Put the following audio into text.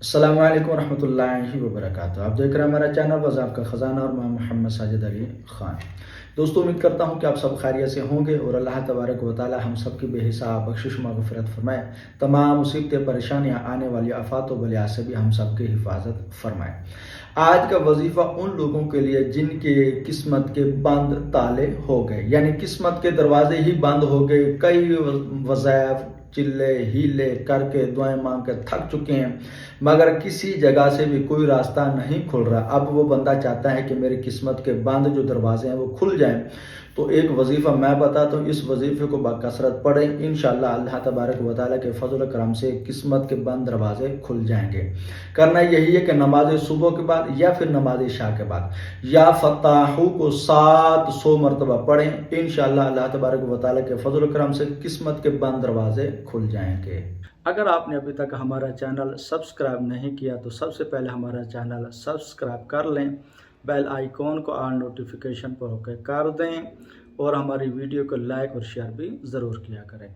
السلام علیکم ورحمۃ اللہ وبرکاتہ۔ آپ دیکھ رہے ہیں ہمارا چینل وظائف کا خزانہ اور میں محمد ساجد علی خان۔ دوستو، امید کرتا ہوں کہ آپ سب خیریت سے ہوں گے اور اللہ تبارک و تعالی ہم سب کی بے حساب بخشش مغفرت فرمائے، تمام مصیبتیں پریشانیاں آنے والی آفات و بلیات سے بھی ہم سب کی حفاظت فرمائے۔ آج کا وظیفہ ان لوگوں کے لیے جن کے قسمت کے بند تالے ہو گئے، یعنی قسمت کے دروازے ہی بند ہو گئے، کئی وظائف چلے ہیلے کر کے دعائیں مانگ کے تھک چکے ہیں، مگر کسی جگہ سے بھی کوئی راستہ نہیں کھل رہا۔ اب وہ بندہ چاہتا ہے کہ میری قسمت کے بند جو دروازے ہیں وہ کھل جائیں، تو ایک وظیفہ میں بتاتا ہوں، اس وظیفے کو بکثرت پڑھیں، انشاءاللہ اللہ تبارک و تعالیٰ کے فضل و کرم سے قسمت کے بند دروازے کھل جائیں گے۔ کرنا یہی ہے کہ نماز صبح کے بعد یا پھر نماز عشاء کے بعد یا فتاحو کو 700 مرتبہ پڑھیں، انشاءاللہ اللہ تبارک و تعالیٰ کے فضل و کرم سے قسمت کے بند دروازے کھل جائیں گے۔ اگر آپ نے ابھی تک ہمارا چینل سبسکرائب نہیں کیا تو سب سے پہلے ہمارا چینل سبسکرائب کر لیں، بیل آئیکن کو آل نوٹیفیکیشن پر اوکے کر دیں اور ہماری ویڈیو کو لائک اور شیئر بھی ضرور کیا کریں۔